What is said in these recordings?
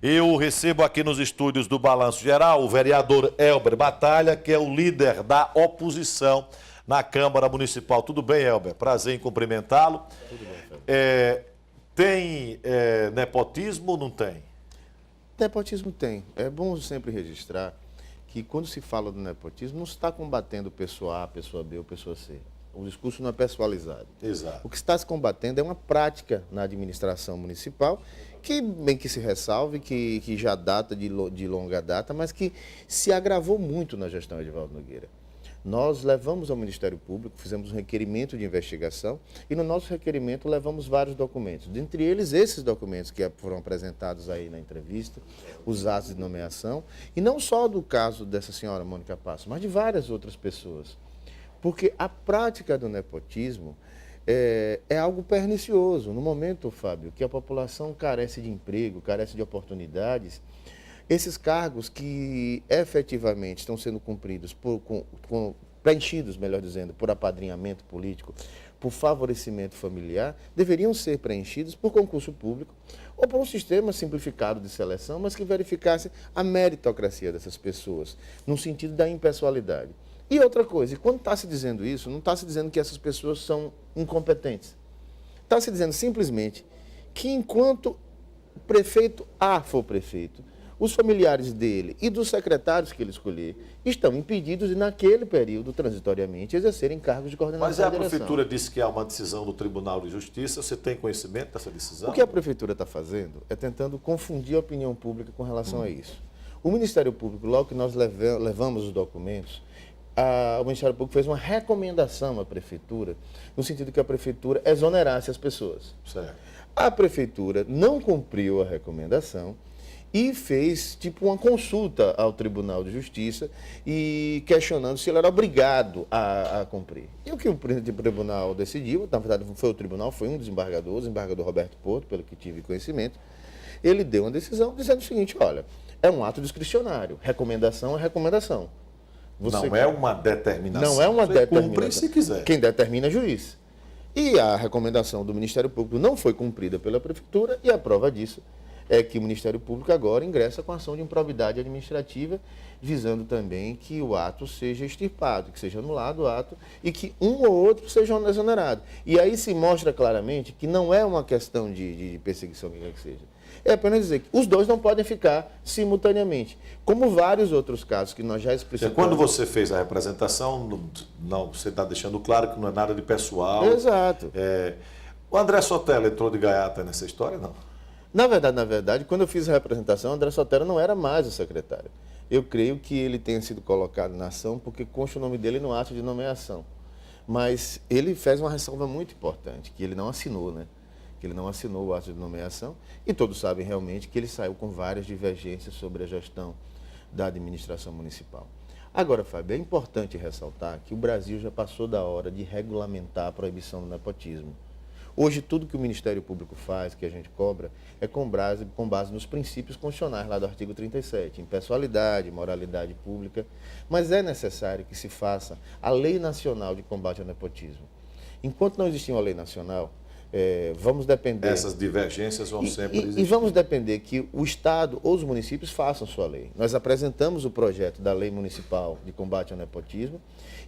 Eu recebo aqui nos estúdios do Balanço Geral o vereador Elber Batalha, que é o líder da oposição na Câmara Municipal. Tudo bem, Elber? Prazer em cumprimentá-lo. Tudo bem, Fábio. Tem nepotismo ou não tem? Nepotismo tem. É bom sempre registrar que quando se fala do nepotismo, não se está combatendo pessoa A, pessoa B ou pessoa C. O discurso não é pessoalizado. Exato. O que está se combatendo é uma prática na administração municipal que, bem que se ressalve, que já data de longa data, mas que se agravou muito na gestão Edivaldo Nogueira. Nós levamos ao Ministério Público, fizemos um requerimento de investigação e no nosso requerimento levamos vários documentos. Dentre eles, esses documentos que foram apresentados aí na entrevista, os atos de nomeação, e não só do caso dessa senhora Mônica Passos, mas de várias outras pessoas. Porque a prática do nepotismo é algo pernicioso. No momento, Fábio, que a população carece de emprego, carece de oportunidades, esses cargos que efetivamente estão sendo cumpridos, preenchidos, melhor dizendo, por apadrinhamento político, por favorecimento familiar, deveriam ser preenchidos por concurso público ou por um sistema simplificado de seleção, mas que verificasse a meritocracia dessas pessoas, no sentido da impessoalidade. E outra coisa, quando está se dizendo isso, não está se dizendo que essas pessoas são incompetentes. Está se dizendo simplesmente que enquanto o prefeito A for prefeito, os familiares dele e dos secretários que ele escolher estão impedidos de, naquele período, transitoriamente, exercerem cargos de coordenação. Mas a prefeitura disse que há uma decisão do Tribunal de Justiça. Você tem conhecimento dessa decisão? O que a prefeitura está fazendo é tentando confundir a opinião pública com relação a isso. O Ministério Público, logo que nós levamos os documentos, o Ministério Público fez uma recomendação à prefeitura, no sentido que a prefeitura exonerasse as pessoas. Certo. A prefeitura não cumpriu a recomendação e fez tipo uma consulta ao Tribunal de Justiça e questionando se ele era obrigado a cumprir. E o que o presidente do tribunal decidiu, na verdade foi o tribunal, foi um desembargador, o desembargador Roberto Porto, pelo que tive conhecimento, ele deu uma decisão dizendo o seguinte: olha, é um ato discricionário, recomendação é recomendação. Não é uma determinação. Não é uma determinação. Cumpre se quiser. Quem determina é juiz. E a recomendação do Ministério Público não foi cumprida pela Prefeitura e a prova disso é que o Ministério Público agora ingressa com ação de improbidade administrativa, visando também que o ato seja extirpado, que seja anulado o ato e que um ou outro seja exonerado. E aí se mostra claramente que não é uma questão de perseguição, que quer que seja. É apenas dizer que os dois não podem ficar simultaneamente, como vários outros casos que nós já explicamos. Quando você fez a representação, não, você está deixando claro que não é nada de pessoal. Exato. O André Sotelo entrou de gaiata nessa história, não? Na verdade, quando eu fiz a representação, o André Sotelo não era mais o secretário. Eu creio que ele tenha sido colocado na ação porque consta o nome dele no ato de nomeação. Mas ele fez uma ressalva muito importante, que ele não assinou, né? Que ele não assinou o ato de nomeação, e todos sabem realmente que ele saiu com várias divergências sobre a gestão da administração municipal. Agora, Fábio, é importante ressaltar que o Brasil já passou da hora de regulamentar a proibição do nepotismo. Hoje, tudo que o Ministério Público faz, que a gente cobra, é com base nos princípios constitucionais lá do artigo 37, impessoalidade, moralidade pública, mas é necessário que se faça a Lei Nacional de Combate ao Nepotismo. Enquanto não existir uma lei nacional, vamos depender... Essas divergências vão sempre existir. E vamos depender que o Estado ou os municípios façam sua lei. Nós apresentamos o projeto da Lei Municipal de Combate ao Nepotismo,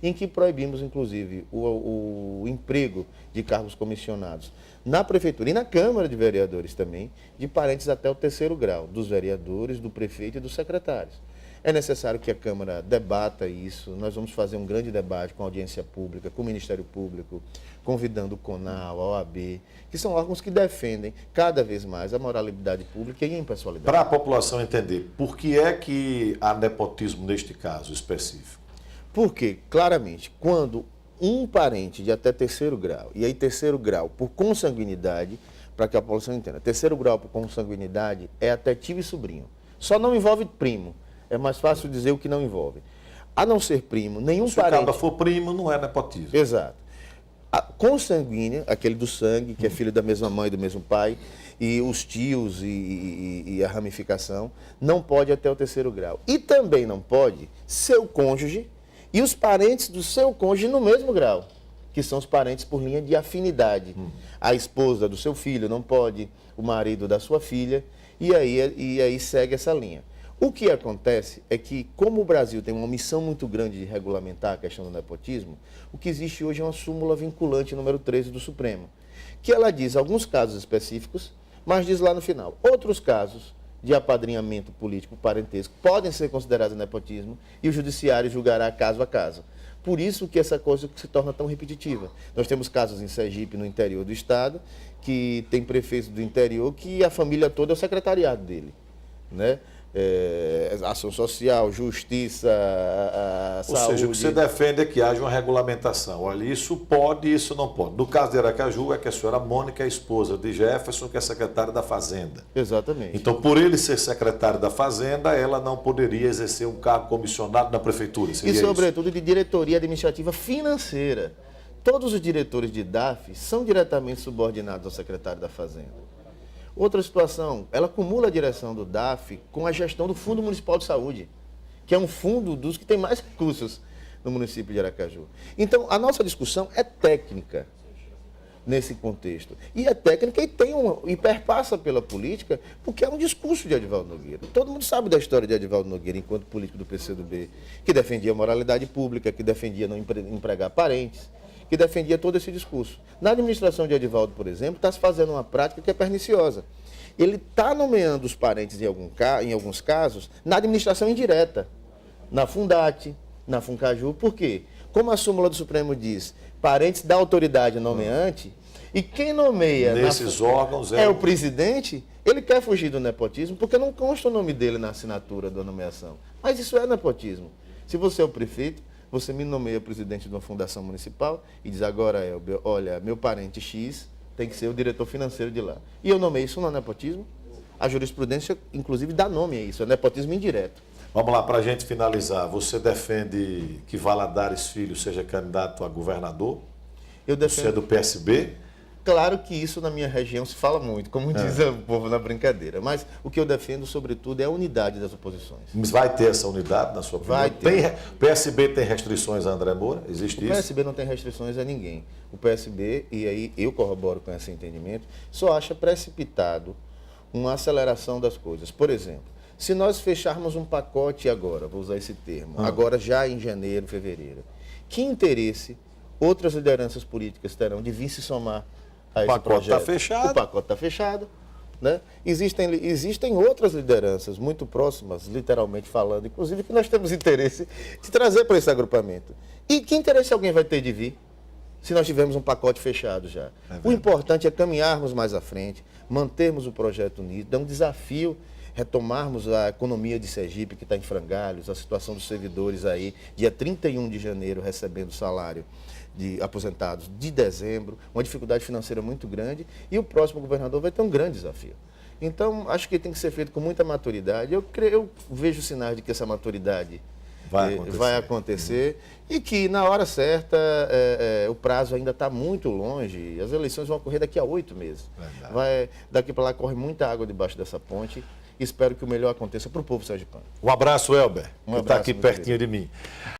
em que proibimos, inclusive, o emprego de cargos comissionados na Prefeitura e na Câmara de Vereadores também, de parentes até o 3º grau, dos vereadores, do prefeito e dos secretários. É necessário que a Câmara debata isso. Nós vamos fazer um grande debate com a audiência pública, com o Ministério Público, convidando o CONAL, a OAB, que são órgãos que defendem cada vez mais a moralidade pública e a impessoalidade. Para a população entender, por que é que há nepotismo neste caso específico? Porque, claramente, quando um parente de até 3º grau, e aí 3º grau por consanguinidade, para que a população entenda, 3º grau por consanguinidade é até tio e sobrinho. Só não envolve primo. É mais fácil dizer o que não envolve. A não ser primo, nenhum parente... Se o cara for primo, não é nepotismo. Exato. A consanguínea, aquele do sangue, que é filho da mesma mãe e do mesmo pai, e os tios e a ramificação, não pode até o 3º grau. E também não pode seu cônjuge e os parentes do seu cônjuge no mesmo grau, que são os parentes por linha de afinidade. A esposa do seu filho não pode, o marido da sua filha, E aí segue essa linha. O que acontece é que, como o Brasil tem uma missão muito grande de regulamentar a questão do nepotismo, o que existe hoje é uma súmula vinculante número 13 do Supremo, que ela diz alguns casos específicos, mas diz lá no final, outros casos de apadrinhamento político parentesco podem ser considerados nepotismo e o judiciário julgará caso a caso. Por isso que essa coisa se torna tão repetitiva. Nós temos casos em Sergipe, no interior do estado, que tem prefeitos do interior que a família toda é o secretariado dele, né? Ação social, justiça, Ou saúde. seja, o que você defende é que haja uma regulamentação. Olha, isso pode, isso não pode. No caso de Aracaju, é que a senhora Mônica é esposa de Jefferson, que é secretária da Fazenda. Exatamente. Então, por ele ser secretário da Fazenda, ela não poderia exercer um cargo comissionado na prefeitura. E, sobretudo, de diretoria administrativa financeira. Todos os diretores de DAF são diretamente subordinados ao secretário da Fazenda. Outra situação, ela acumula a direção do DAF com a gestão do Fundo Municipal de Saúde, que é um fundo dos que tem mais recursos no município de Aracaju. Então, a nossa discussão é técnica nesse contexto. E é técnica e perpassa pela política, porque é um discurso de Edivaldo Nogueira. Todo mundo sabe da história de Edivaldo Nogueira enquanto político do PCdoB, que defendia a moralidade pública, que defendia não empregar parentes, que defendia todo esse discurso. Na administração de Edivaldo, por exemplo, está se fazendo uma prática que é perniciosa. Ele está nomeando os parentes, em alguns casos, na administração indireta, na Fundate, na Funcaju. Por quê? Como a súmula do Supremo diz, parentes da autoridade nomeante, e quem nomeia nesses órgãos é o presidente, ele quer fugir do nepotismo, porque não consta o nome dele na assinatura da nomeação. Mas isso é nepotismo. Se você é o prefeito, você me nomeia presidente de uma fundação municipal e diz agora, Elber, olha, meu parente X tem que ser o diretor financeiro de lá. E eu nomeei isso, não é nepotismo? A jurisprudência, inclusive, dá nome a isso, é nepotismo indireto. Vamos lá, para a gente finalizar. Você defende que Valadares Filho seja candidato a governador? Eu defendo... Você é do PSB? Claro que isso na minha região se fala muito, como diz o povo na brincadeira. Mas o que eu defendo, sobretudo, é a unidade das oposições. Mas vai ter essa unidade, na sua opinião? Vai ter. O PSB tem restrições a André Moura? Existe isso? O PSB não tem restrições a ninguém. O PSB, e aí eu corroboro com esse entendimento, só acha precipitado uma aceleração das coisas. Por exemplo, se nós fecharmos um pacote agora, vou usar esse termo, agora já em janeiro, fevereiro, que interesse outras lideranças políticas terão de vir se somar a esse projeto? O pacote está fechado. O pacote está fechado. Né? Existem outras lideranças muito próximas, literalmente falando, inclusive, que nós temos interesse de trazer para esse agrupamento. E que interesse alguém vai ter de vir se nós tivermos um pacote fechado já? O importante é caminharmos mais à frente, mantermos o projeto unido, é um desafio retomarmos a economia de Sergipe, que está em frangalhos, a situação dos servidores aí, dia 31 de janeiro, recebendo salário de aposentados de dezembro, uma dificuldade financeira muito grande, e o próximo governador vai ter um grande desafio. Então, acho que tem que ser feito com muita maturidade. Eu vejo sinais de que essa maturidade vai acontecer e que, na hora certa, o prazo ainda está muito longe. As eleições vão ocorrer daqui a 8 meses. Daqui para lá corre muita água debaixo dessa ponte. Espero que o melhor aconteça para o povo sergipano. Um abraço, Elber, que está aqui pertinho de mim.